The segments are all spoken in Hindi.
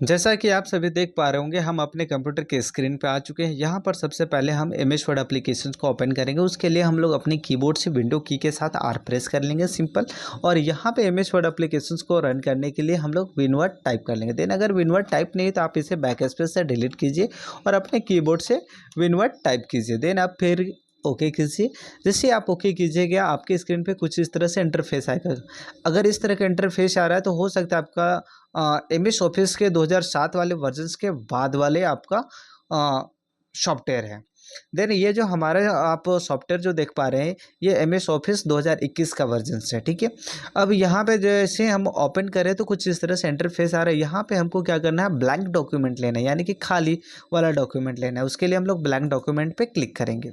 जैसा कि आप सभी देख पा रहे होंगे, हम अपने कंप्यूटर के स्क्रीन पे आ चुके हैं। यहाँ पर सबसे पहले हम एमएस वर्ड एप्लीकेशन को ओपन करेंगे। उसके लिए हम लोग अपनी कीबोर्ड से विंडो की के साथ आर प्रेस कर लेंगे सिंपल। और यहाँ पे एमएस वर्ड एप्लीकेशन को रन करने के लिए हम लोग विनवर्ड टाइप कर लेंगे। देन अगर विनवर्ड टाइप नहीं है तो आप इसे बैक स्पेस से डिलीट कीजिए और अपने कीबोर्ड से विनवर्ड टाइप कीजिए। देन आप फिर ओके कीजिए। जैसे आप ओके कीजिएगा, आपके स्क्रीन पे कुछ इस तरह से इंटरफेस आएगा। अगर इस तरह का इंटरफेस आ रहा है तो हो सकता है आपका एमएस ऑफिस के 2007 वाले वर्जन्स के बाद वाले आपका सॉफ्टवेयर है। देन ये जो हमारा आप सॉफ्टवेयर जो देख पा रहे हैं, ये एमएस ऑफिस 2021 का वर्जन है, ठीक है। अब यहाँ पे जैसे हम ओपन करें तो कुछ इस तरह से इंटरफेस आ रहा है। यहाँ पे हमको क्या करना है, ब्लैंक डॉक्यूमेंट लेना है, यानी कि खाली वाला डॉक्यूमेंट लेना है। उसके लिए हम लोग ब्लैंक डॉक्यूमेंट पे क्लिक करेंगे।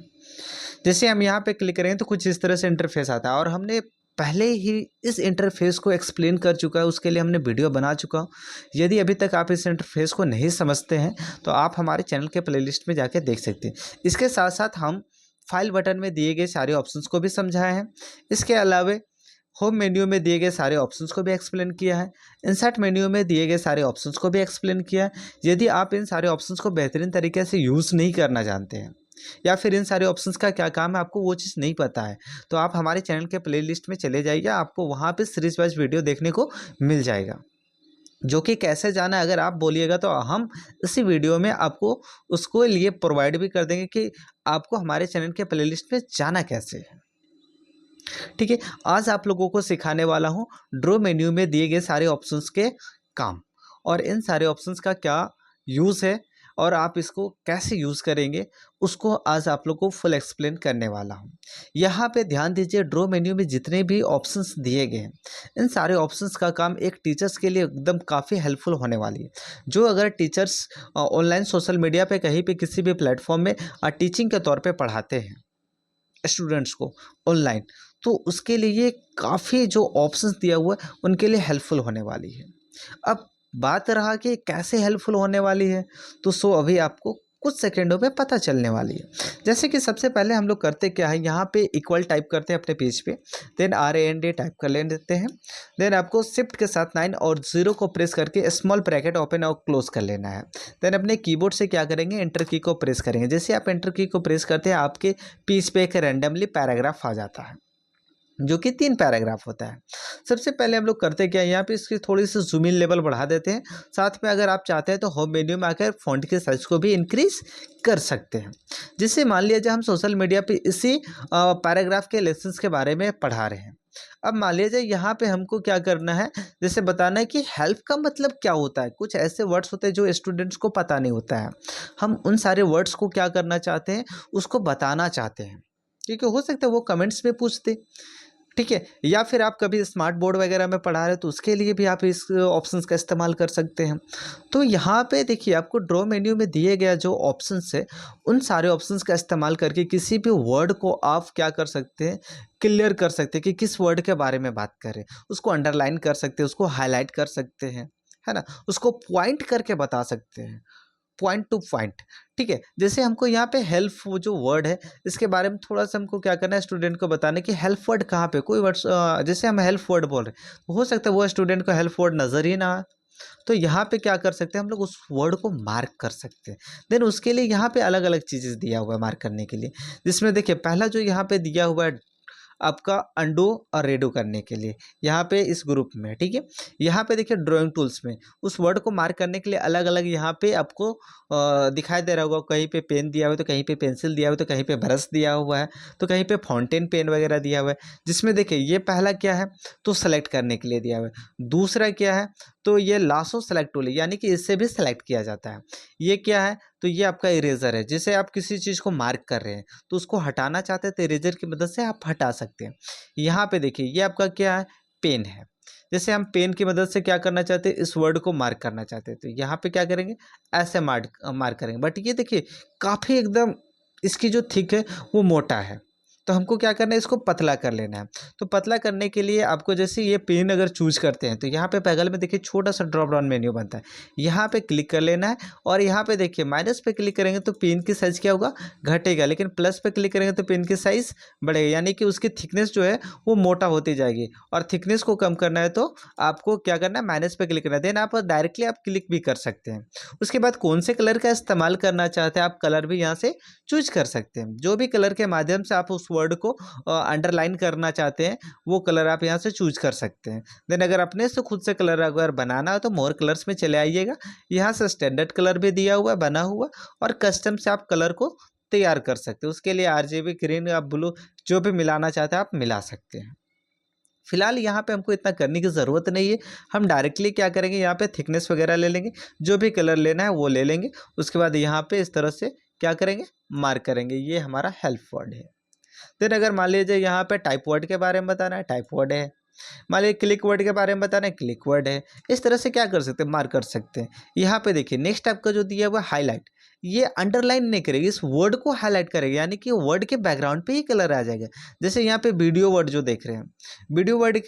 जैसे हम यहाँ पे क्लिक करेंगे तो कुछ इस तरह से इंटरफेस आता है और हमने पहले ही इस इंटरफेस को एक्सप्लेन कर चुका है, उसके लिए हमने वीडियो बना चुका हूँ। यदि अभी तक आप इस इंटरफेस को नहीं समझते हैं तो आप हमारे चैनल के प्लेलिस्ट में जाके देख सकते हैं। इसके साथ साथ हम फाइल बटन में दिए गए सारे ऑप्शंस को भी समझाए हैं। इसके अलावा होम मेन्यू में दिए गए सारे ऑप्शंस को भी एक्सप्लेन किया है। इंसर्ट मेन्यू में दिए गए सारे ऑप्शंस को भी एक्सप्लेन किया है। यदि आप इन सारे ऑप्शंस को बेहतरीन तरीके से यूज़ नहीं करना जानते हैं या फिर इन सारे ऑप्शंस का क्या काम है आपको वो चीज़ नहीं पता है, तो आप हमारे चैनल के प्लेलिस्ट में चले जाइए। आपको वहाँ पे सीरीज वाइज वीडियो देखने को मिल जाएगा, जो कि कैसे जाना है अगर आप बोलिएगा तो हम इसी वीडियो में आपको उसको लिए प्रोवाइड भी कर देंगे कि आपको हमारे चैनल के प्लेलिस्ट में जाना कैसे है। ठीक है, आज आप लोगों को सिखाने वाला हूँ ड्रॉ मेन्यू में दिए गए सारे ऑप्शंस के काम और इन सारे ऑप्शंस का क्या यूज़ है और आप इसको कैसे यूज़ करेंगे, उसको आज आप लोगों को फुल एक्सप्लेन करने वाला हूँ। यहाँ पे ध्यान दीजिए, ड्रॉ मेन्यू में जितने भी ऑप्शंस दिए गए हैं, इन सारे ऑप्शंस का काम एक टीचर्स के लिए एकदम काफ़ी हेल्पफुल होने वाली है। जो अगर टीचर्स ऑनलाइन सोशल मीडिया पे कहीं पे किसी भी प्लेटफॉर्म में टीचिंग के तौर पे पढ़ाते हैं स्टूडेंट्स को ऑनलाइन, तो उसके लिए काफ़ी जो ऑप्शंस दिया हुआ है उनके लिए हेल्पफुल होने वाली है। अब बात रहा कि कैसे हेल्पफुल होने वाली है, तो सो अभी आपको कुछ सेकंडों में पता चलने वाली है। जैसे कि सबसे पहले हम लोग करते क्या है, यहाँ पे इक्वल टाइप करते हैं अपने पेज पे। देन RAND टाइप कर लेते हैं। देन आपको शिफ्ट के साथ 9 और 0 को प्रेस करके स्मॉल ब्रैकेट ओपन और क्लोज कर लेना है। देन अपने कीबोर्ड से क्या करेंगे, एंटर की को प्रेस करेंगे। जैसे आप एंटर की को प्रेस करते हैं आपके पेज पे एक रैंडमली पैराग्राफ आ जाता है, जो कि 3 पैराग्राफ होता है। सबसे पहले हम लोग करते क्या है, यहाँ पे इसकी थोड़ी सी जूम इन लेवल बढ़ा देते हैं। साथ में अगर आप चाहते हैं तो होम मेन्यू में आकर फ़ॉन्ट के साइज़ को भी इंक्रीज कर सकते हैं। जिससे मान लीजिए हम सोशल मीडिया पे इसी पैराग्राफ के लेसन्स के बारे में पढ़ा रहे हैं। अब मान लीजिए यहाँ पे हमको क्या करना है, जैसे बताना है कि हेल्प का मतलब क्या होता है। कुछ ऐसे वर्ड्स होते हैं जो स्टूडेंट्स को पता नहीं होता है, हम उन सारे वर्ड्स को क्या करना चाहते हैं, उसको बताना चाहते हैं। क्योंकि हो सकता है वो कमेंट्स में पूछते, ठीक है, या फिर आप कभी स्मार्ट बोर्ड वगैरह में पढ़ा रहे हैं तो उसके लिए भी आप इस ऑप्शंस का इस्तेमाल कर सकते हैं। तो यहाँ पे देखिए, आपको ड्रॉ मेन्यू में दिए गया जो ऑप्शंस है उन सारे ऑप्शंस का इस्तेमाल करके किसी भी वर्ड को आप क्या कर सकते हैं, क्लियर कर सकते हैं कि किस वर्ड के बारे में बात करें। उसको अंडरलाइन कर सकते हैं, उसको हाईलाइट कर सकते हैं, है ना, उसको पॉइंट करके बता सकते हैं, पॉइंट टू पॉइंट। ठीक है, जैसे हमको यहाँ पे हेल्प वो जो वर्ड है इसके बारे में थोड़ा सा हमको क्या करना है, स्टूडेंट को बताना कि हेल्प वर्ड कहाँ पे, कोई वर्ड जैसे हम हेल्प वर्ड बोल रहे हैं तो हो सकता है वो स्टूडेंट को हेल्प वर्ड नज़र ही ना आए। तो यहाँ पे क्या कर सकते हैं, हम लोग उस वर्ड को मार्क कर सकते हैं। देन उसके लिए यहाँ पे अलग अलग चीज़ें दिया हुआ है मार्क करने के लिए, जिसमें देखिए पहला जो यहाँ पे दिया हुआ है आपका अंडू और रेडो करने के लिए, यहाँ पे इस ग्रुप में, ठीक है। यहाँ पे देखिए ड्राइंग टूल्स में उस वर्ड को मार्क करने के लिए अलग अलग यहाँ पे आपको दिखाई दे रहा होगा। कहीं पे पेन दिया हुआ है तो कहीं पे पेंसिल दिया हुआ है तो कहीं पे ब्रश दिया हुआ है तो कहीं पे फाउंटेन पेन वगैरह दिया हुआ है। जिसमें देखिए ये पहला क्या है, तो सेलेक्ट करने के लिए दिया हुआ है। दूसरा क्या है, तो ये लासो सेलेक्ट टूल है, यानी कि इससे भी सेलेक्ट किया जाता है। ये क्या है, तो ये आपका इरेजर है। जैसे आप किसी चीज़ को मार्क कर रहे हैं तो उसको हटाना चाहते हैं तो इरेजर की मदद से आप हटा सकते हैं। यहाँ पे देखिए ये आपका क्या है, पेन है। जैसे हम पेन की मदद से क्या करना चाहते हैं, इस वर्ड को मार्क करना चाहते हैं तो यहाँ पे क्या करेंगे, ऐसे मार्क करेंगे। बट ये देखिए काफ़ी एकदम इसकी जो थिक है वो मोटा है, तो हमको क्या करना है, इसको पतला कर लेना है। तो पतला करने के लिए आपको जैसे ये पेन अगर चूज करते हैं तो यहाँ पे बगल में देखिए छोटा सा ड्रॉप डाउन मेन्यू बनता है, यहाँ पे क्लिक कर लेना है और यहाँ पे देखिए माइनस पे क्लिक करेंगे तो पेन की साइज़ क्या होगा, घटेगा, लेकिन प्लस पे क्लिक करेंगे तो पेन की साइज़ बढ़ेगा, यानी कि उसकी थिकनेस जो है वो मोटा होती जाएगी। और थिकनेस को कम करना है तो आपको क्या करना है, माइनस पे क्लिक करना है, देन आप डायरेक्टली आप क्लिक भी कर सकते हैं। उसके बाद कौन से कलर का इस्तेमाल करना चाहते हैं आप कलर भी यहाँ से चूज कर सकते हैं। जो भी कलर के माध्यम से आप उस वर्ड को अंडरलाइन करना चाहते हैं वो कलर आप यहाँ से चूज कर सकते हैं। देन अगर अपने से खुद से कलर अगर बनाना हो तो मोर कलर्स में चले आइएगा, यहाँ से स्टैंडर्ड कलर भी दिया हुआ है बना हुआ, और कस्टम से आप कलर को तैयार कर सकते हैं। उसके लिए आरजीबी ग्रीन या ब्लू जो भी मिलाना चाहते हैं आप मिला सकते हैं। फिलहाल यहाँ पे हमको इतना करने की ज़रूरत नहीं है, हम डायरेक्टली क्या करेंगे, यहाँ पे थिकनेस वगैरह ले लेंगे, जो भी कलर लेना है वो ले लेंगे। उसके बाद यहाँ पे इस तरह से क्या करेंगे, मार्क करेंगे, ये हमारा हेल्प वर्ड है। देन अगर मान लीजिए यहाँ पे टाइप वर्ड के बारे में बताना है, टाइप वर्ड है। मान लीजिए क्लिक वर्ड के बारे में बताना है, क्लिक वर्ड है। इस तरह से क्या कर सकते हैं, मार्क कर सकते हैं। यहाँ पे देखिए नेक्स्ट आपका जो दिया हुआ है हाईलाइट, ये अंडरलाइन नहीं करेगी, इस वर्ड को हाईलाइट करेगा, यानी कि वर्ड के बैकग्राउंड पे ही कलर आ जाएगा। जैसे यहाँ पे वीडियो वर्ड जो देख रहे हैं, वीडियो वर्ड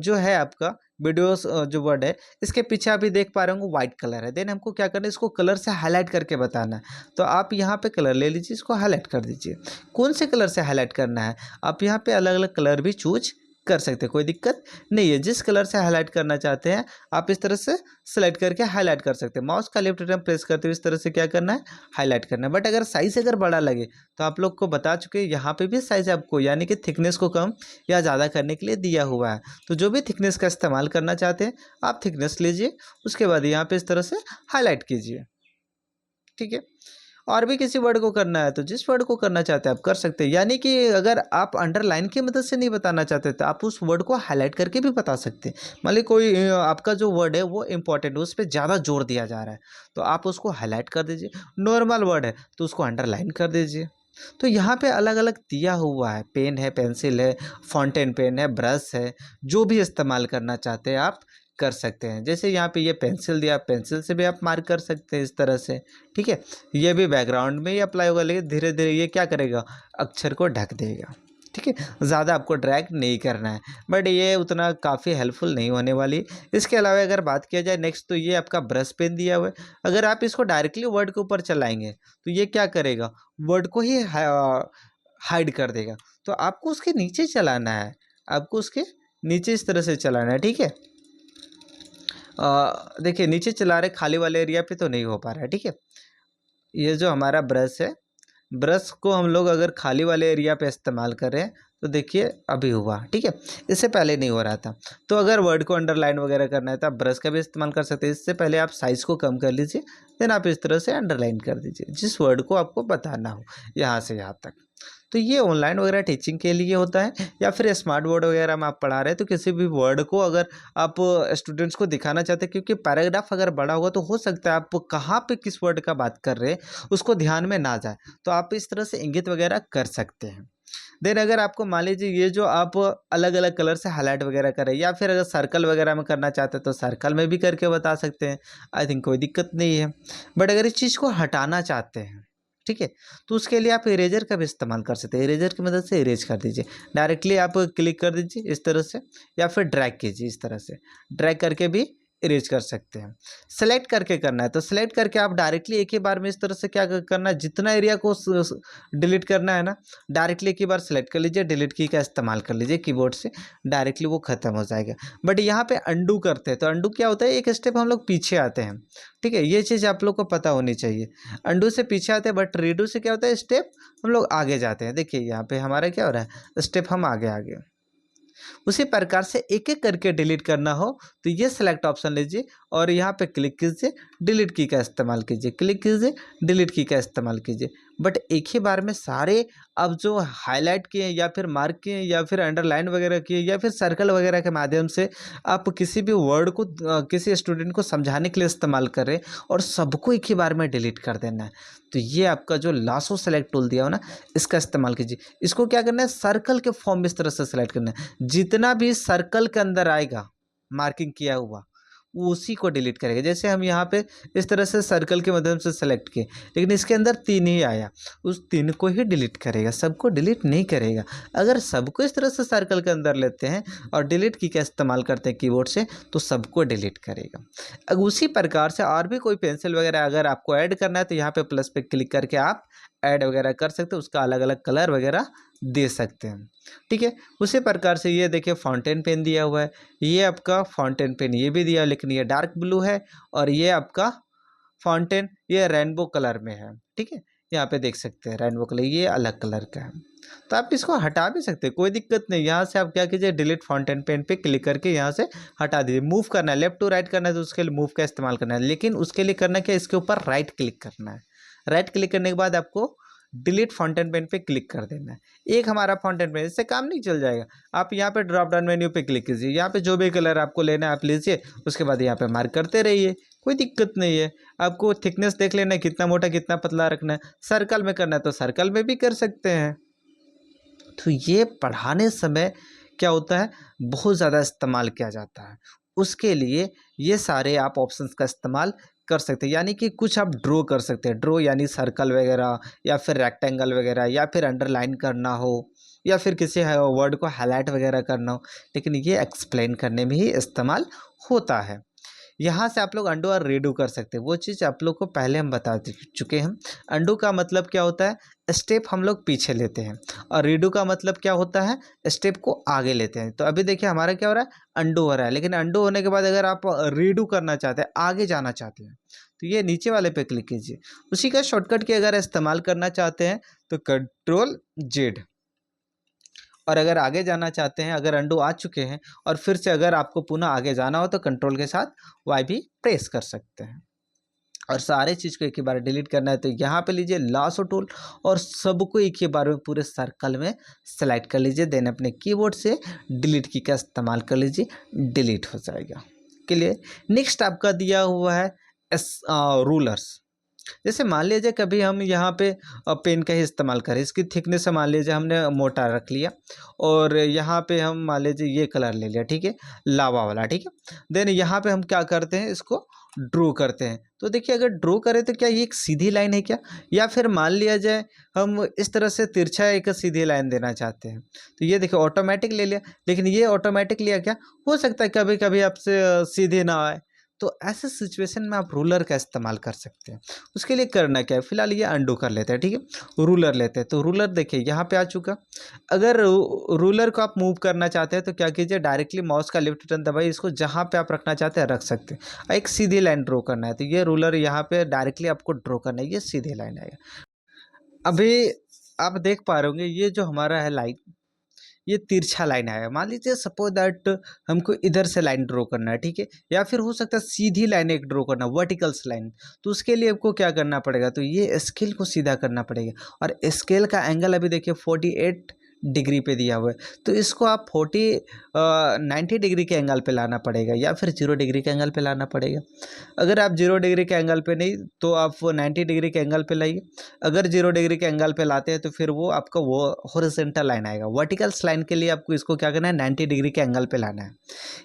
जो है आपका वीडियोस जो वर्ड है, इसके पीछे आप भी देख पा रहे होंगे व्हाइट कलर है। देन हमको क्या करना है, इसको कलर से हाईलाइट करके बताना है। तो आप यहाँ पे कलर ले लीजिए, इसको हाईलाइट कर दीजिए। कौन से कलर से हाईलाइट करना है, आप यहाँ पे अलग अलग कलर भी चूज कर सकते हैं, कोई दिक्कत नहीं है। जिस कलर से हाईलाइट करना चाहते हैं आप इस तरह से सेलेक्ट करके हाईलाइट कर सकते हैं। माउस का लेफ्ट बटन प्रेस करते हुए इस तरह से क्या करना है, हाईलाइट करना है। बट अगर साइज अगर बड़ा लगे तो आप लोग को बता चुके हैं, यहाँ पे भी साइज आपको यानी कि थिकनेस को कम या ज़्यादा करने के लिए दिया हुआ है। तो जो भी थिकनेस का इस्तेमाल करना चाहते हैं आप थिकनेस लीजिए, उसके बाद यहाँ पे इस तरह से हाईलाइट कीजिए, ठीक है। और भी किसी वर्ड को करना है तो जिस वर्ड को करना चाहते हैं आप कर सकते हैं, यानी कि अगर आप अंडरलाइन की मदद से नहीं बताना चाहते तो आप उस वर्ड को हाईलाइट करके भी बता सकते हैं। मान लीजिए कोई आपका जो वर्ड है वो इंपॉर्टेंट है, उस पर ज़्यादा जोर दिया जा रहा है तो आप उसको हाईलाइट कर दीजिए। नॉर्मल वर्ड है तो उसको अंडरलाइन कर दीजिए। तो यहाँ पे अलग अलग दिया हुआ है, पेन है, पेंसिल है, फाउंटेन पेन है, ब्रश है, जो भी इस्तेमाल करना चाहते हैं आप कर सकते हैं। जैसे यहाँ पे ये पेंसिल दिया, पेंसिल से भी आप मार्क कर सकते हैं इस तरह से, ठीक है। ये भी बैकग्राउंड में ही अप्लाई होगा, लेकिन धीरे धीरे ये क्या करेगा, अक्षर को ढक देगा, ठीक है। ज़्यादा आपको ड्रैग नहीं करना है, बट ये उतना काफ़ी हेल्पफुल नहीं होने वाली। इसके अलावा अगर बात किया जाए नेक्स्ट, तो ये आपका ब्रश पेन दिया हुआ है। अगर आप इसको डायरेक्टली वर्ड के ऊपर चलाएंगे तो ये क्या करेगा, वर्ड को ही हाइड कर देगा। तो आपको उसके नीचे चलाना है, आपको उसके नीचे इस तरह से चलाना है, ठीक है। देखिए नीचे चला रहे खाली वाले एरिया पे तो नहीं हो पा रहा है, ठीक है। ये जो हमारा ब्रश है, ब्रश को हम लोग अगर खाली वाले एरिया पे इस्तेमाल करें तो देखिए अभी हुआ, ठीक है। इससे पहले नहीं हो रहा था। तो अगर वर्ड को अंडरलाइन वगैरह करना है तो आप ब्रश का भी इस्तेमाल कर सकते हैं। इससे पहले आप साइज़ को कम कर लीजिए, देन आप इस तरह से अंडरलाइन कर दीजिए जिस वर्ड को आपको बताना हो, यहाँ से यहाँ तक। तो ये ऑनलाइन वगैरह टीचिंग के लिए होता है, या फिर स्मार्ट बोर्ड वगैरह में आप पढ़ा रहे हैं तो किसी भी वर्ड को अगर आप स्टूडेंट्स को दिखाना चाहते हैं, क्योंकि पैराग्राफ अगर बड़ा होगा तो हो सकता है आप कहाँ पे किस वर्ड का बात कर रहे हैं उसको ध्यान में ना जाए, तो आप इस तरह से इंगित वगैरह कर सकते हैं। देन अगर आपको मान लीजिए ये जो आप अलग अलग कलर से हाईलाइट वगैरह करें, या फिर अगर सर्कल वगैरह में करना चाहते हैं तो सर्कल में भी करके बता सकते हैं, आई थिंक कोई दिक्कत नहीं है। बट अगर इस चीज़ को हटाना चाहते हैं, ठीक है, तो उसके लिए आप इरेजर का भी इस्तेमाल कर सकते हैं। इरेजर की मदद से इरेज कर दीजिए, डायरेक्टली आप क्लिक कर दीजिए इस तरह से, या फिर ड्रैग कीजिए इस तरह से, ड्रैग करके भी इरेज कर सकते हैं। सेलेक्ट करके करना है तो सेलेक्ट करके आप डायरेक्टली एक ही बार में इस तरह से क्या करना है, जितना एरिया को डिलीट करना है ना, डायरेक्टली एक ही बार सेलेक्ट कर लीजिए, डिलीट की का इस्तेमाल कर लीजिए कीबोर्ड से, डायरेक्टली वो खत्म हो जाएगा। बट यहाँ पे अंडू करते हैं तो अंडू क्या होता है, एक स्टेप हम लोग पीछे आते हैं, ठीक है। ये चीज़ आप लोग को पता होनी चाहिए। अंडू से पीछे आते हैं, बट रीडू से क्या होता है, स्टेप हम लोग आगे जाते हैं। देखिए यहाँ पे हमारा क्या हो रहा है, स्टेप हम आगे आगे। उसी प्रकार से एक एक करके डिलीट करना हो तो ये सेलेक्ट ऑप्शन लीजिए और यहाँ पे क्लिक कीजिए, डिलीट की का इस्तेमाल कीजिए, क्लिक कीजिए, डिलीट की का इस्तेमाल कीजिए। बट एक ही बार में सारे अब जो हाईलाइट किए या फिर मार्क किए या फिर अंडरलाइन वगैरह किए या फिर सर्कल वगैरह के माध्यम से आप किसी भी वर्ड को किसी स्टूडेंट को समझाने के लिए इस्तेमाल करें और सबको एक ही बार में डिलीट कर देना है, तो ये आपका जो लासो सेलेक्ट टूल दिया हो ना, इसका इस्तेमाल कीजिए। इसको क्या करना है, सर्कल के फॉर्म में इस तरह से सेलेक्ट करना है। जितना भी सर्कल के अंदर आएगा मार्किंग किया हुआ वो उसी को डिलीट करेगा। जैसे हम यहाँ पे इस तरह से सर्कल के माध्यम से सेलेक्ट किए, लेकिन इसके अंदर 3 ही आया, उस 3 को ही डिलीट करेगा, सबको डिलीट नहीं करेगा। अगर सबको इस तरह से सर्कल के अंदर लेते हैं और डिलीट की का इस्तेमाल करते हैं कीबोर्ड से, तो सबको डिलीट करेगा। अब उसी प्रकार से और भी कोई पेंसिल वगैरह अगर आपको ऐड करना है तो यहाँ पे प्लस पे क्लिक करके आप ऐड वगैरह कर सकते हो, उसका अलग अलग कलर वगैरह दे सकते हैं। ठीक है, उसी प्रकार से ये देखिए फाउंटेन पेन दिया हुआ है, ये आपका फाउंटेन पेन ये भी दिया, लेकिन ये डार्क ब्लू है और ये आपका फाउंटेन ये रेनबो कलर में है। ठीक है, यहाँ पे देख सकते हैं रेनबो कलर, ये अलग कलर का है। तो आप इसको हटा भी सकते हैं, कोई दिक्कत नहीं। यहाँ से आप क्या कीजिए, डिलीट फाउंटेन पेन पे क्लिक करके यहाँ से हटा दीजिए। मूव करना है, लेफ्ट टू राइट करना है तो उसके लिए मूव का इस्तेमाल करना है, लेकिन उसके लिए करना क्या, इसके ऊपर राइट क्लिक करना है। राइट क्लिक करने के बाद आपको डिलीट फाउंटेन पेन पे क्लिक कर देना है। एक हमारा फाउंटेन पेन, इससे काम नहीं चल जाएगा। आप यहाँ पे ड्रॉप डाउन मेन्यू पे क्लिक कीजिए, यहाँ पे जो भी कलर आपको लेना है आप लीजिए, उसके बाद यहाँ पे मार्क करते रहिए, कोई दिक्कत नहीं है। आपको थिकनेस देख लेना है, कितना मोटा कितना पतला रखना है। सर्कल में करना है तो सर्कल में भी कर सकते हैं। तो ये पढ़ाने समय क्या होता है, बहुत ज़्यादा इस्तेमाल किया जाता है। उसके लिए ये सारे आप ऑप्शंस का इस्तेमाल कर सकते हैं। यानी कि कुछ आप ड्रॉ कर सकते हैं, ड्रॉ यानी सर्कल वगैरह या फिर रेक्टेंगल वगैरह या फिर अंडरलाइन करना हो या फिर किसी वर्ड को हाईलाइट वगैरह करना हो, लेकिन ये एक्सप्लेन करने में ही इस्तेमाल होता है। यहाँ से आप लोग अंडू और रीडू कर सकते हैं, वो चीज़ आप लोग को पहले हम बता चुके हैं। अंडू का मतलब क्या होता है, स्टेप हम लोग पीछे लेते हैं, और रीडू का मतलब क्या होता है, स्टेप को आगे लेते हैं। तो अभी देखिए हमारा क्या हो रहा है, अंडू हो रहा है, लेकिन अंडू होने के बाद अगर आप रीडू करना चाहते हैं, आगे जाना चाहते हैं, तो ये नीचे वाले पे क्लिक कीजिए। उसी का शॉर्टकट की अगर इस्तेमाल करना चाहते हैं तो Ctrl Z, और अगर आगे जाना चाहते हैं, अगर अंडू आ चुके हैं और फिर से अगर आपको पुनः आगे जाना हो तो कंट्रोल के साथ वाई भी प्रेस कर सकते हैं। और सारे चीज़ को एक ही बार डिलीट करना है तो यहाँ पे लीजिए लासो टूल और सबको एक ही बार में पूरे सर्कल में सेलेक्ट कर लीजिए। देन अपने कीबोर्ड से डिलीट की का इस्तेमाल कर लीजिए, डिलीट हो जाएगा। क्लियर। नेक्स्ट आपका दिया हुआ है रूलर्स। जैसे मान लीजिए कभी हम यहाँ पे पेन का ही इस्तेमाल करें, इसकी थिकनेस मान लीजिए हमने मोटा रख लिया और यहाँ पे हम मान लीजिए ये कलर ले लिया, ठीक है, लावा वाला, ठीक है। देन यहाँ पे हम क्या करते हैं, इसको ड्रॉ करते हैं। तो देखिए अगर ड्रॉ करें तो क्या ये एक सीधी लाइन है क्या, या फिर मान लिया जाए हम इस तरह से तिरछा एक सीधी लाइन देना चाहते हैं, तो ये देखिए ऑटोमेटिक ले लिया, लेकिन ये ऑटोमेटिक लिया क्या, हो सकता है कभी कभी आपसे सीधे ना आए, तो ऐसे सिचुएशन में आप रूलर का इस्तेमाल कर सकते हैं। उसके लिए करना क्या है, फिलहाल ये अंडू कर लेते हैं, ठीक है, रूलर लेते हैं। तो रूलर देखिए यहाँ पे आ चुका। अगर रूलर को आप मूव करना चाहते हैं तो क्या कीजिए, डायरेक्टली माउस का लेफ्ट बटन दबाइए, इसको जहाँ पे आप रखना चाहते हैं रख सकते हैं। एक सीधी लाइन ड्रॉ करना है तो ये रूलर यहाँ पे डायरेक्टली आपको ड्रॉ करना है, ये सीधी लाइन आएगा। अभी आप देख पा रहे होंगे ये जो हमारा है लाइन, ये तिरछा लाइन आया। मान लीजिए सपोज दैट हमको इधर से लाइन ड्रॉ करना है, ठीक है, या फिर हो सकता है सीधी लाइन एक ड्रॉ करना, वर्टिकल्स लाइन। तो उसके लिए आपको क्या करना पड़ेगा, तो ये स्केल को सीधा करना पड़ेगा, और स्केल का एंगल अभी देखिए 48 डिग्री पे दिया हुआ है, तो इसको आप 90 डिग्री के एंगल पे लाना पड़ेगा, या फिर 0 डिग्री के एंगल पे लाना पड़ेगा। अगर आप 0 डिग्री के एंगल पे नहीं तो आप 90 डिग्री के एंगल पे लाइए। अगर 0 डिग्री के एंगल पे लाते हैं तो फिर वो आपका वो हॉरिजॉन्टल लाइन आएगा। वर्टिकल्स लाइन के लिए आपको इसको क्या करना है, 90 डिग्री के एंगल पे लाना है।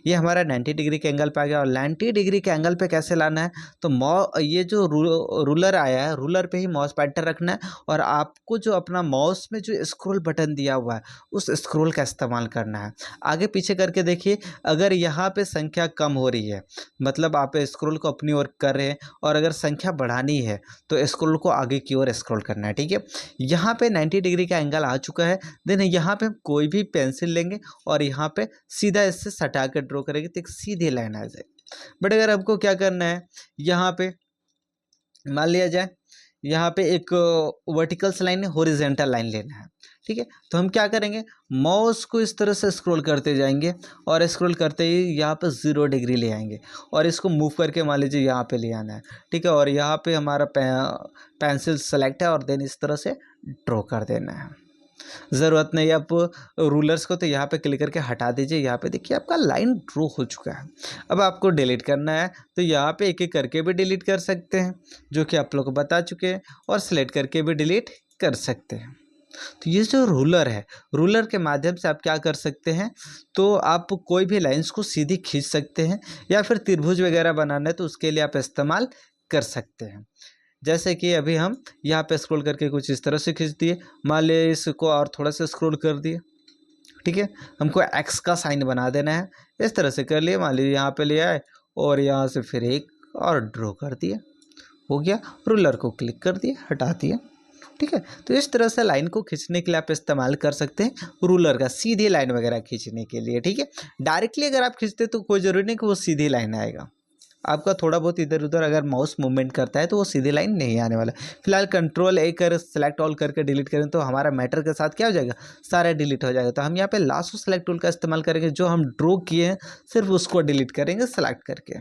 ये हमारा 90 डिग्री के एंगल पे आ गया। और 90 डिग्री के एंगल पे कैसे लाना है, तो ये जो रूलर आया है, रूलर पे ही माउस पॉइंटर रखना है, और आपको जो अपना माउस में जो स्क्रॉल बटन दिया हुआ है उस स्क्रॉल का इस्तेमाल करना है। आगे पीछे करके देखिए, अगर यहाँ पे संख्या कम हो रही है मतलब आप स्क्रॉल को अपनी ओर कर रहे हैं, और अगर संख्या बढ़ानी है तो स्क्रॉल को आगे की ओर स्क्रॉल करना है, ठीक है। यहाँ पे 90 डिग्री का एंगल आ चुका है। देन यहाँ पे हम कोई भी पेंसिल लेंगे और यहाँ पे सीधा इससे सटा कर ड्रॉ करेंगे तो एक सीधी लाइन आ जाए। बट अगर आपको क्या करना है, यहाँ पे मान लिया जाए यहाँ पे एक वर्टिकल्स लाइन है, हॉरिजॉन्टल लाइन लेना है, ठीक है। तो हम क्या करेंगे, माउस को इस तरह से स्क्रॉल करते जाएंगे और स्क्रॉल करते ही यहाँ पे 0 डिग्री ले आएंगे और इसको मूव करके मान लीजिए यहाँ पे ले आना है, ठीक है। और यहाँ पे हमारा पेंसिल सेलेक्ट है और देन इस तरह से ड्रॉ कर देना है। ज़रूरत नहीं आप रूलर्स को तो यहाँ पे क्लिक करके हटा दीजिए। यहाँ पे देखिए आपका लाइन ड्रॉ हो चुका है। अब आपको डिलीट करना है तो यहाँ पे एक एक करके भी डिलीट कर सकते हैं, जो कि आप लोग को बता चुके हैं, और सिलेक्ट करके भी डिलीट कर सकते हैं। तो ये जो रूलर है, रूलर के माध्यम से आप क्या कर सकते हैं, तो आप कोई भी लाइंस को सीधी खींच सकते हैं, या फिर त्रिभुज वगैरह बनाना है तो उसके लिए आप इस्तेमाल कर सकते हैं। जैसे कि अभी हम यहाँ पे स्क्रॉल करके कुछ इस तरह से खींच दिए, मान लिया इसको और थोड़ा सा स्क्रॉल कर दिए, ठीक है, हमको एक्स का साइन बना देना है, इस तरह से कर लिए, मान लीजिए यहाँ पे ले आए और यहाँ से फिर एक और ड्रॉ कर दिया, हो गया। रूलर को क्लिक कर दिया, हटा दिया, ठीक है। तो इस तरह से लाइन को खींचने के लिए आप इस्तेमाल कर सकते हैं रूलर का, सीधी लाइन वगैरह खींचने के लिए, ठीक है। डायरेक्टली अगर आप खींचते तो कोई ज़रूरी नहीं कि वो सीधी लाइन आएगा, आपका थोड़ा बहुत इधर उधर अगर माउस मूवमेंट करता है तो वो सीधी लाइन नहीं आने वाला। फिलहाल कंट्रोल ए कर सेलेक्ट ऑल करके डिलीट करें तो हमारा मैटर के साथ क्या हो जाएगा, सारा डिलीट हो जाएगा। तो हम यहाँ पे लास्ट सेलेक्ट टूल का इस्तेमाल करेंगे, जो हम ड्रॉ किए हैं सिर्फ उसको डिलीट करेंगे सेलेक्ट करके,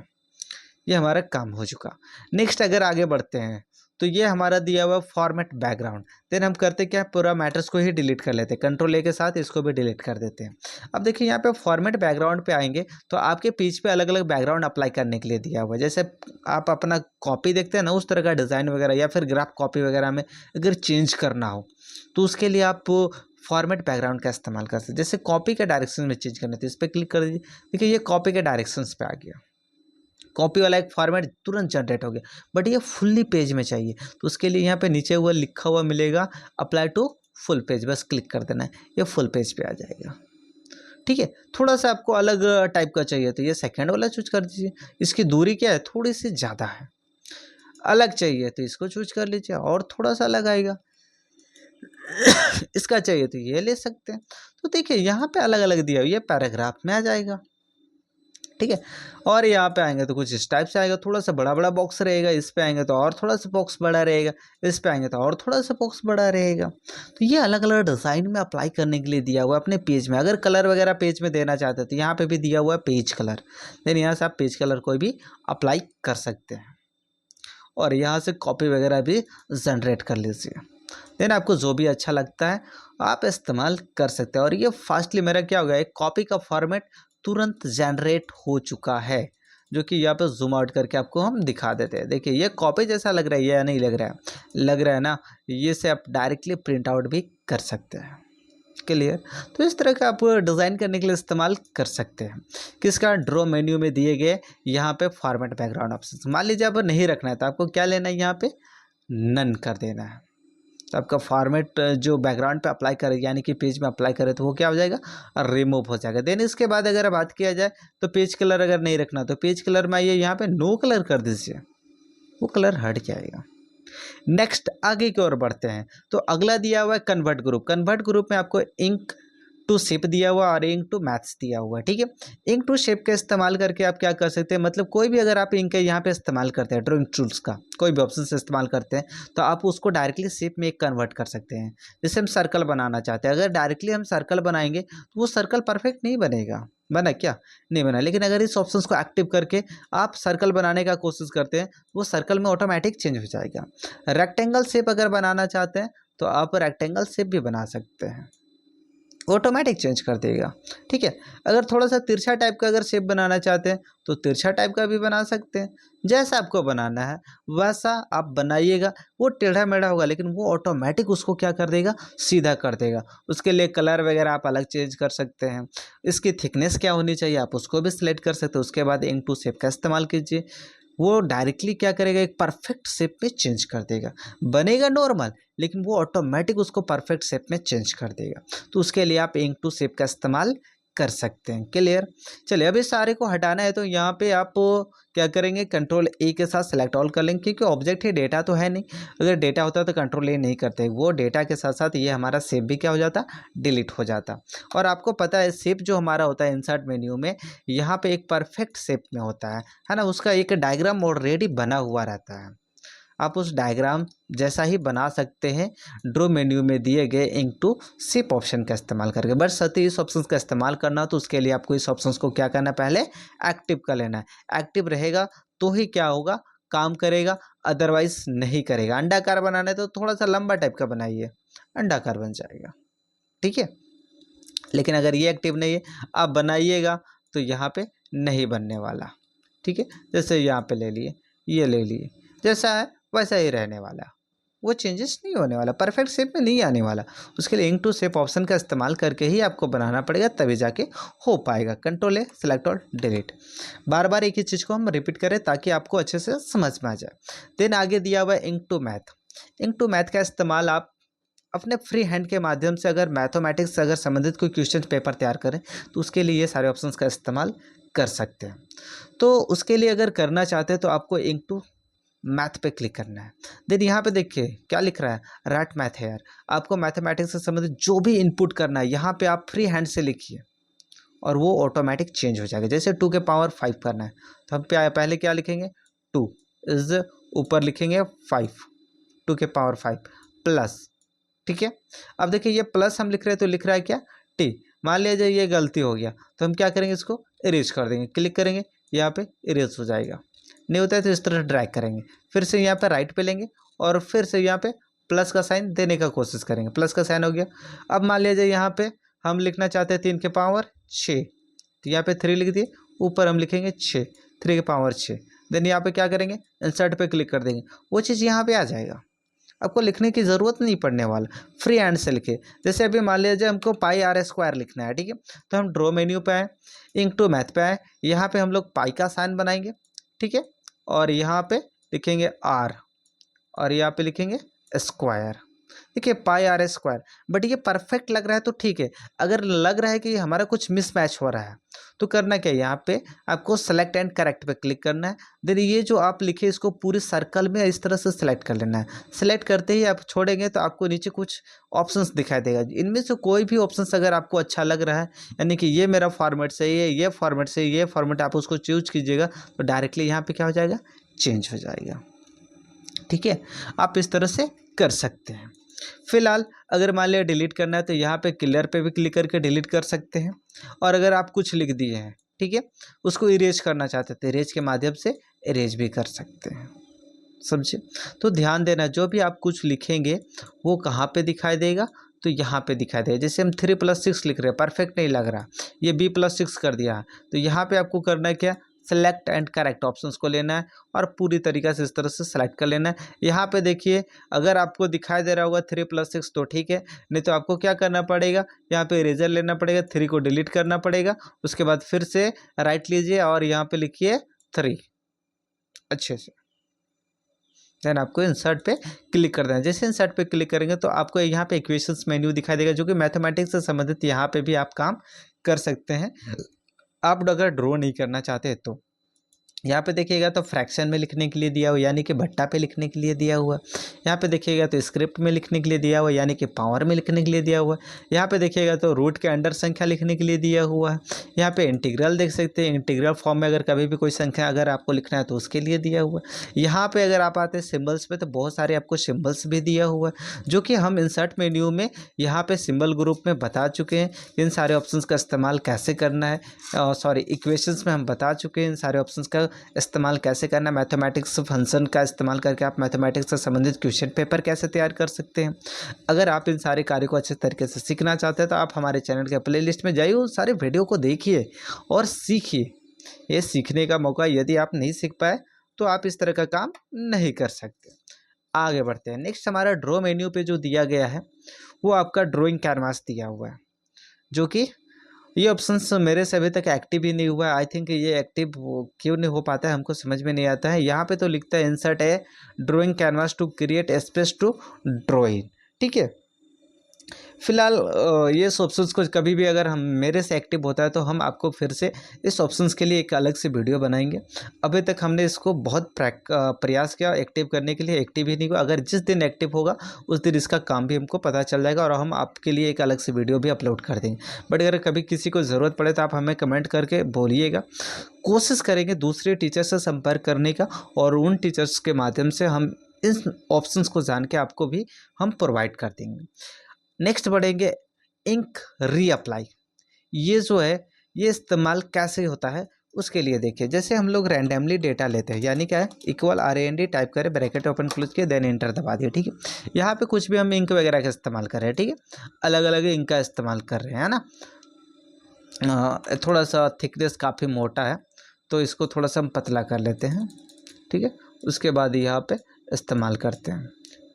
ये हमारा काम हो चुका। नेक्स्ट अगर आगे बढ़ते हैं तो ये हमारा दिया हुआ फॉर्मेट बैकग्राउंड, देन हम करते क्या, पूरा मैटर्स को ही डिलीट कर लेते हैं, कंट्रोल ए के साथ इसको भी डिलीट कर देते हैं। अब देखिए यहाँ पे फॉर्मेट बैकग्राउंड पे आएंगे तो आपके पेज पे अलग अलग बैकग्राउंड अप्लाई करने के लिए दिया हुआ है। जैसे आप अपना कॉपी देखते हैं ना, उस तरह का डिज़ाइन वगैरह या फिर ग्राफ कॉपी वगैरह में अगर चेंज करना हो तो उसके लिए आप फॉर्मेट बैकग्राउंड का इस्तेमाल कर सकते हैं। जैसे कॉपी के डायरेक्शन में चेंज करना तो इस पर क्लिक कर दीजिए, देखिए ये कॉपी के डायरेक्शन पे आ गया, कॉपी वाला एक फॉर्मेट तुरंत जनरेट हो गया। बट ये फुल्ली पेज में चाहिए तो उसके लिए यहाँ पे नीचे हुआ लिखा हुआ मिलेगा अप्लाई टू फुल पेज, बस क्लिक कर देना है, ये फुल पेज पे आ जाएगा, ठीक है। थोड़ा सा आपको अलग टाइप का चाहिए तो ये सेकंड वाला चूज कर दीजिए, इसकी दूरी क्या है, थोड़ी सी ज़्यादा है। अलग चाहिए तो इसको चूज कर लीजिए और थोड़ा सा अलग आएगा। इसका चाहिए तो ये ले सकते हैं। तो देखिए यहाँ पे अलग अलग दिया हुआ, ये पैराग्राफ में आ जाएगा, ठीक है। और यहाँ पे आएंगे तो कुछ इस टाइप से आएगा, थोड़ा सा बड़ा बड़ा बॉक्स रहेगा, इस पे आएंगे तो और थोड़ा सा बॉक्स बड़ा रहेगा, इस पे आएंगे तो और थोड़ा सा बॉक्स बड़ा रहेगा। तो ये अलग अलग डिज़ाइन में अप्लाई करने के लिए दिया हुआ है अपने पेज में। अगर कलर वगैरह पेज में देना चाहते हैं तो यहाँ पे भी दिया हुआ है पेज कलर, देन यहाँ से आप पेज कलर कोई भी अप्लाई कर सकते हैं और यहाँ से कॉपी वगैरह भी जनरेट कर लीजिए। देन आपको जो भी अच्छा लगता है आप इस्तेमाल कर सकते हैं। और ये फास्टली मेरा क्या हो गया, एक कॉपी का फॉर्मेट तुरंत जनरेट हो चुका है, जो कि यहाँ पे जूम आउट करके आपको हम दिखा देते हैं। देखिए ये कॉपी जैसा लग रहा है या नहीं लग रहा है, लग रहा है ना, ये से आप डायरेक्टली प्रिंट आउट भी कर सकते हैं, क्लियर। तो इस तरह का आप डिज़ाइन करने के लिए इस्तेमाल कर सकते हैं। किसका, ड्रॉ मेन्यू में दिए गए यहाँ पे फॉर्मेट बैकग्राउंड ऑप्शन। मान लीजिए आपको नहीं रखना है तो आपको क्या लेना है, यहाँ पे नन कर देना है, तो आपका फॉर्मेट जो बैकग्राउंड पे अप्लाई करे यानी कि पेज में अप्लाई करे तो वो क्या हो जाएगा, रिमूव हो जाएगा। देन इसके बाद अगर बात किया जाए तो पेज कलर अगर नहीं रखना तो पेज कलर में आइए, यहाँ पे नो कलर कर दीजिए, वो कलर हट जाएगा। नेक्स्ट आगे की ओर बढ़ते हैं तो अगला दिया हुआ है कन्वर्ट ग्रुप। कन्वर्ट ग्रुप में आपको इंक टू शेप दिया हुआ और इंक टू मैथ्स दिया हुआ है, ठीक है। इंक टू शेप का इस्तेमाल करके आप क्या कर सकते हैं, मतलब कोई भी अगर आप इंक यहाँ पे इस्तेमाल करते हैं, ड्राइंग टूल्स का कोई भी ऑप्शन से इस्तेमाल करते हैं तो आप उसको डायरेक्टली शेप में एक कन्वर्ट कर सकते हैं। जैसे हम सर्कल बनाना चाहते हैं, अगर डायरेक्टली हम सर्कल बनाएंगे तो वो सर्कल परफेक्ट नहीं बनेगा, बना क्या, नहीं बना। लेकिन अगर इस ऑप्शन को एक्टिव करके आप सर्कल बनाने का कोशिश करते हैं वो सर्कल में ऑटोमेटिक चेंज हो जाएगा। रेक्टेंगल शेप अगर बनाना चाहते हैं तो आप रेक्टेंगल शेप भी बना सकते हैं, ऑटोमेटिक चेंज कर देगा, ठीक है। अगर थोड़ा सा तिरछा टाइप का अगर शेप बनाना चाहते हैं तो तिरछा टाइप का भी बना सकते हैं, जैसा आपको बनाना है वैसा आप बनाइएगा। वो टेढ़ा मेढ़ा होगा लेकिन वो ऑटोमेटिक उसको क्या कर देगा, सीधा कर देगा। उसके लिए कलर वगैरह आप अलग चेंज कर सकते हैं, इसकी थिकनेस क्या होनी चाहिए आप उसको भी सिलेक्ट कर सकते हैं। उसके बाद इंक टू शेप का इस्तेमाल कीजिए, वो डायरेक्टली क्या करेगा, एक परफेक्ट शेप में चेंज कर देगा। बनेगा नॉर्मल लेकिन वो ऑटोमेटिक उसको परफेक्ट शेप में चेंज कर देगा। तो उसके लिए आप इंक टू शेप का इस्तेमाल कर सकते हैं, क्लियर। चलिए अभी सारे को हटाना है तो यहाँ पे आप क्या करेंगे, कंट्रोल ए के साथ सेलेक्ट ऑल कर लेंगे, क्योंकि ऑब्जेक्ट ही डेटा तो है नहीं। अगर डेटा होता तो कंट्रोल ए नहीं करते, वो डेटा के साथ साथ ये हमारा शेप भी क्या हो जाता, डिलीट हो जाता। और आपको पता है शेप जो हमारा होता है इंसर्ट मेन्यू में, यहाँ पे एक परफेक्ट शेप में होता है ना, उसका एक डायग्राम ऑलरेडी बना हुआ रहता है। आप उस डायग्राम जैसा ही बना सकते हैं ड्रॉ मेन्यू में दिए गए इंक टू शेप ऑप्शन का इस्तेमाल करके। बट सती इस ऑप्शन का इस्तेमाल करना तो उसके लिए आपको इस ऑप्शन को क्या करना है, पहले एक्टिव कर लेना है। एक्टिव रहेगा तो ही क्या होगा, काम करेगा, अदरवाइज नहीं करेगा। अंडाकार बनाना है तो थोड़ा सा लंबा टाइप का बनाइए, अंडाकार बन जाएगा, ठीक है। लेकिन अगर ये एक्टिव नहीं है आप बनाइएगा तो यहाँ पे नहीं बनने वाला, ठीक है। जैसे यहाँ पे ले लिए, ये ले लिए, जैसा है वैसा ही रहने वाला, वो चेंजेस नहीं होने वाला, परफेक्ट शेप में नहीं आने वाला। उसके लिए इंक टू शेप ऑप्शन का इस्तेमाल करके ही आपको बनाना पड़ेगा, तभी जाके हो पाएगा। कंट्रोल ए, सेलेक्ट और डिलीट, बार बार एक ही चीज़ को हम रिपीट करें ताकि आपको अच्छे से समझ में आ जाए। देन आगे दिया हुआ है ink to math. Ink to math का इस्तेमाल आप अपने फ्री हैंड के माध्यम से अगर मैथमेटिक्स से अगर संबंधित कोई क्वेश्चन पेपर तैयार करें तो उसके लिए ये सारे ऑप्शंस का इस्तेमाल कर सकते हैं। तो उसके लिए अगर करना चाहते हैं तो आपको इंक टू मैथ पे क्लिक करना है। देन यहाँ पे देखिए क्या लिख रहा है, राइट मैथ है यार। आपको मैथमेटिक्स से संबंधित जो भी इनपुट करना है यहाँ पे आप फ्री हैंड से लिखिए और वो ऑटोमेटिक चेंज हो जाएगा। जैसे 2 के पावर 5 करना है तो हम पहले क्या लिखेंगे, 2 इज ऊपर लिखेंगे 5, 2 के पावर 5 प्लस, ठीक है। अब देखिए ये प्लस हम लिख रहे हैं तो लिख रहा है क्या, टी। मान लीजिए ये गलती हो गया तो हम क्या करेंगे, इसको इरेज कर देंगे, क्लिक करेंगे यहाँ पे इरेज हो जाएगा। नहीं होता है तो इस तरह ड्रैग करेंगे, फिर से यहाँ पे राइट पे लेंगे और फिर से यहाँ पे प्लस का साइन देने का कोशिश करेंगे, प्लस का साइन हो गया। अब मान लीजिए यहाँ पे हम लिखना चाहते हैं 3 के पावर 6, तो यहाँ पे 3 लिख दिए, ऊपर हम लिखेंगे 6, 3 के पावर 6। देन यहाँ पे क्या करेंगे, इंसर्ट पे क्लिक कर देंगे, वो चीज़ यहाँ पे आ जाएगा। आपको लिखने की ज़रूरत नहीं पड़ने वाला, फ्री हैंड से लिखे। जैसे अभी मान लीजिए हमको पाई आर स्क्वायर लिखना है, ठीक है। तो हम ड्रॉ मेन्यू पे आए, इंक टू मैथ पे आए, यहाँ पे हम लोग पाई का साइन बनाएंगे, ठीक है। और यहाँ पे लिखेंगे आर और यहाँ पे लिखेंगे स्क्वायर। देखिए पाई आर स्क्वायर, बट ये परफेक्ट लग रहा है तो ठीक है। अगर लग रहा है कि हमारा कुछ मिसमैच हो रहा है तो करना क्या है, यहाँ पे आपको सेलेक्ट एंड करेक्ट पे क्लिक करना है। देन ये जो आप लिखे इसको पूरे सर्कल में इस तरह से सेलेक्ट कर लेना है। सेलेक्ट करते ही आप छोड़ेंगे तो आपको नीचे कुछ ऑप्शंस दिखाई देगा, इनमें से कोई भी ऑप्शंस अगर आपको अच्छा लग रहा है, यानी कि ये मेरा फॉर्मेट सही है, ये फॉर्मेट से ये फॉर्मेट आप उसको चूज कीजिएगा तो डायरेक्टली यहाँ पे क्या हो जाएगा, चेंज हो जाएगा, ठीक है। आप इस तरह से कर सकते हैं। फिलहाल अगर मान लिया डिलीट करना है तो यहाँ पे क्लियर पे भी क्लिक करके डिलीट कर सकते हैं। और अगर आप कुछ लिख दिए हैं, ठीक है, उसको इरेज करना चाहते थे, इरेज के माध्यम से इरेज भी कर सकते हैं, समझे। तो ध्यान देना, जो भी आप कुछ लिखेंगे वो कहाँ पे दिखाई देगा, तो यहाँ पे दिखाई देगा। जैसे हम 3+6 लिख रहे हैं, परफेक्ट नहीं लग रहा, ये B+6 कर दिया, तो यहाँ पे आपको करना है क्या, सेलेक्ट एंड करेक्ट ऑप्शंस को लेना है और पूरी तरीक़ा से इस तरह से सेलेक्ट कर लेना है। यहाँ पे देखिए अगर आपको दिखाई दे रहा होगा 3+6 तो ठीक है, नहीं तो आपको क्या करना पड़ेगा, यहाँ पे इरेजर लेना पड़ेगा, 3 को डिलीट करना पड़ेगा। उसके बाद फिर से राइट लीजिए और यहाँ पे लिखिए 3 अच्छे से। देन आपको इंसर्ट पे क्लिक कर देना है। जैसे इंसर्ट पे क्लिक करेंगे तो आपको यहाँ पे इक्वेशंस मेन्यू दिखाई देगा, जो कि मैथमेटिक्स से संबंधित यहाँ पे भी आप काम कर सकते हैं। आप अगर ड्रॉ नहीं करना चाहते तो यहाँ पे देखिएगा तो फ्रैक्शन में लिखने के लिए दिया हुआ, यानी कि भट्टा पे लिखने के लिए दिया हुआ। यहाँ पे देखिएगा तो स्क्रिप्ट में लिखने के लिए दिया हुआ, यानी कि पावर में लिखने के लिए दिया हुआ। यहाँ पे देखिएगा तो रूट के अंडर संख्या लिखने के लिए दिया हुआ है। यहाँ पे इंटीग्रल देख सकते हैं, इंटीग्रल फॉर्म में अगर कभी भी कोई संख्या अगर आपको लिखना है तो उसके लिए दिया हुआ है। यहाँ पे अगर आप आते हैं सिम्बल्स पे तो बहुत सारे आपको सिम्बल्स भी दिया हुआ है, जो कि हम इंसर्ट मेन्यू में यहाँ पे सिम्बल ग्रुप में बता चुके हैं। इन सारे ऑप्शंस का इस्तेमाल कैसे करना है, सॉरी इक्वेशंस में हम बता चुके हैं इन सारे ऑप्शंस का इस्तेमाल कैसे करना है। मैथमेटिक्स फंक्शन का इस्तेमाल करके आप मैथमेटिक्स से संबंधित क्वेश्चन पेपर कैसे तैयार कर सकते हैं। अगर आप इन सारे कार्यों को अच्छे तरीके से सीखना चाहते हैं तो आप हमारे चैनल के प्लेलिस्ट में जाइए, उस सारे वीडियो को देखिए और सीखिए। ये सीखने का मौका, यदि आप नहीं सीख पाए तो आप इस तरह का काम नहीं कर सकते। आगे बढ़ते हैं। नेक्स्ट हमारा ड्रॉ मेन्यू पे जो दिया गया है वो आपका ड्राइंग कैनवास दिया हुआ है, जो कि ये ऑप्शंस मेरे से अभी तक एक्टिव ही नहीं हुआ है। आई थिंक ये एक्टिव क्यों नहीं हो पाता है, हमको समझ में नहीं आता है। यहाँ पे तो लिखता है insert a drawing canvas to create space to drawing, ठीक है। फिलहाल ये ऑप्शंस को कभी भी अगर हम मेरे से एक्टिव होता है तो हम आपको फिर से इस ऑप्शंस के लिए एक अलग से वीडियो बनाएंगे। अभी तक हमने इसको बहुत प्रयास किया एक्टिव करने के लिए, एक्टिव ही नहीं हुआ। अगर जिस दिन एक्टिव होगा उस दिन इसका काम भी हमको पता चल जाएगा और हम आपके लिए एक अलग से वीडियो भी अपलोड कर देंगे। बट अगर कभी किसी को ज़रूरत पड़े तो आप हमें कमेंट करके बोलिएगा, कोशिश करेंगे दूसरे टीचर से संपर्क करने का और उन टीचर्स के माध्यम से हम इन ऑप्शंस को जान के आपको भी हम प्रोवाइड कर देंगे। नेक्स्ट बढ़ेंगे इंक रीअप्लाई। ये जो है ये इस्तेमाल कैसे होता है उसके लिए देखिए। जैसे हम लोग रैंडमली डेटा लेते हैं, यानी क्या है, इक्वल RAND टाइप करें, ब्रैकेट ओपन क्लोज किए, देन एंटर दबा दिए, ठीक है। यहाँ पे कुछ भी हम इंक वगैरह का इस्तेमाल कर रहे हैं, ठीक है, अलग अलग इंक का इस्तेमाल कर रहे हैं, है ना। थोड़ा सा थिकनेस काफ़ी मोटा है तो इसको थोड़ा सा हम पतला कर लेते हैं, ठीक है। उसके बाद यहाँ पे इस्तेमाल करते हैं,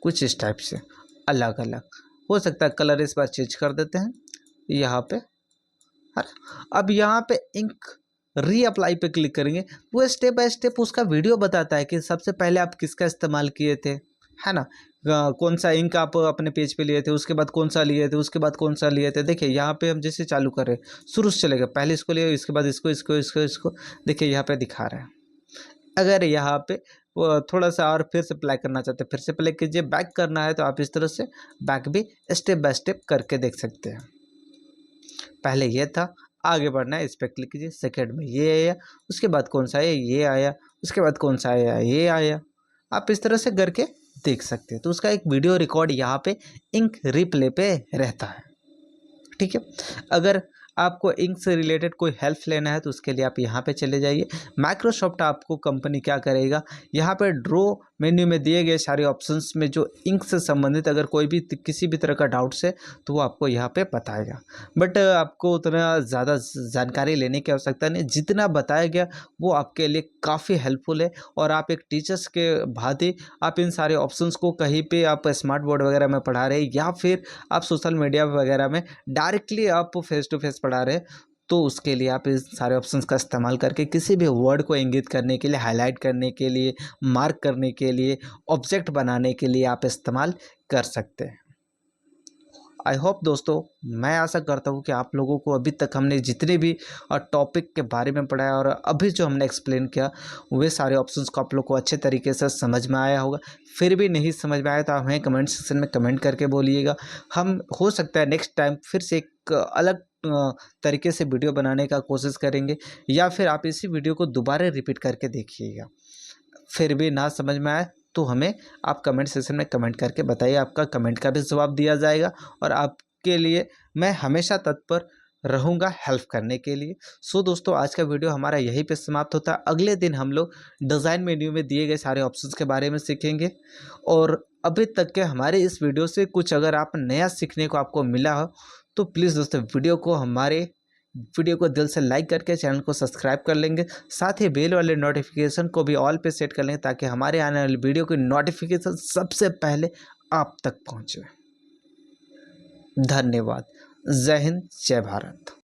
कुछ इस टाइप से अलग अलग हो सकता है। कलर इस बार चेंज कर देते हैं यहाँ पे। अब यहाँ पे इंक रीअप्लाई पे क्लिक करेंगे, वो स्टेप बाय स्टेप उसका वीडियो बताता है कि सबसे पहले आप किसका इस्तेमाल किए थे, है ना। कौन सा इंक आप अपने पेज पे लिए थे, उसके बाद कौन सा लिए थे, उसके बाद कौन सा लिए थे। देखिए यहाँ पे हम जैसे चालू कर रहे हैं, शुरू से चलेगा, पहले इसको लिए, इसके बाद इसको इसको इसको इसको। देखिए यहाँ पे दिखा रहा है। अगर यहाँ पे थोड़ा सा और फिर से अप्लाई करना चाहते हैं, फिर से प्ले कीजिए। बैक करना है तो आप इस तरह से बैक भी स्टेप बाय स्टेप करके देख सकते हैं। पहले ये था, आगे बढ़ना है, इस पर क्लिक कीजिए। सेकंड में ये आया, उसके बाद कौन सा है, ये आया, उसके बाद कौन सा आया, ये आया। आप इस तरह से करके देख सकते हैं। तो उसका एक वीडियो रिकॉर्ड यहाँ पे इंक रिप्ले पे रहता है, ठीक है। अगर आपको इंक से रिलेटेड कोई हेल्प लेना है तो उसके लिए आप यहाँ पे चले जाइए। माइक्रोसॉफ्ट आपको कंपनी क्या करेगा, यहाँ पे ड्रॉ मेन्यू में दिए गए सारे ऑप्शंस में जो इंक से संबंधित अगर कोई भी किसी भी तरह का डाउट्स है तो वो आपको यहाँ पे बताएगा। बट आपको उतना ज़्यादा जानकारी लेने की आवश्यकता नहीं, जितना बताया गया वो आपके लिए काफ़ी हेल्पफुल है। और आप एक टीचर्स के भांति आप इन सारे ऑप्शंस को कहीं पे आप स्मार्ट बोर्ड वगैरह में पढ़ा रहे हैं या फिर आप सोशल मीडिया वगैरह में डायरेक्टली आप फेस टू फेस पढ़ा रहे हैं, तो उसके लिए आप इस सारे ऑप्शंस का इस्तेमाल करके किसी भी वर्ड को इंगित करने के लिए, हाईलाइट करने के लिए, मार्क करने के लिए, ऑब्जेक्ट बनाने के लिए आप इस्तेमाल कर सकते हैं। आई होप दोस्तों, मैं आशा करता हूँ कि आप लोगों को अभी तक हमने जितने भी टॉपिक के बारे में पढ़ाया और अभी जो हमने एक्सप्लेन किया वे सारे ऑप्शंस को आप लोग को अच्छे तरीके से समझ में आया होगा। फिर भी नहीं समझ में आया तो आप हमें कमेंट सेक्शन में कमेंट करके बोलिएगा। हम हो सकता है नेक्स्ट टाइम फिर से एक अलग तरीके से वीडियो बनाने का कोशिश करेंगे, या फिर आप इसी वीडियो को दोबारा रिपीट करके देखिएगा। फिर भी ना समझ में आए तो हमें आप कमेंट सेक्शन में कमेंट करके बताइए, आपका कमेंट का भी जवाब दिया जाएगा और आपके लिए मैं हमेशा तत्पर रहूँगा हेल्प करने के लिए। सो दोस्तों, आज का वीडियो हमारा यहीं पे समाप्त होता है। अगले दिन हम लोग डिज़ाइन मेन्यू में दिए गए सारे ऑप्शंस के बारे में सीखेंगे। और अभी तक के हमारे इस वीडियो से कुछ अगर आप नया सीखने को आपको मिला हो तो प्लीज़ दोस्तों वीडियो को दिल से लाइक करके चैनल को सब्सक्राइब कर लेंगे। साथ ही बेल वाले नोटिफिकेशन को भी ऑल पे सेट कर लेंगे ताकि हमारे आने वाली वीडियो की नोटिफिकेशन सबसे पहले आप तक पहुंचे। धन्यवाद। जय हिंद, जय भारत।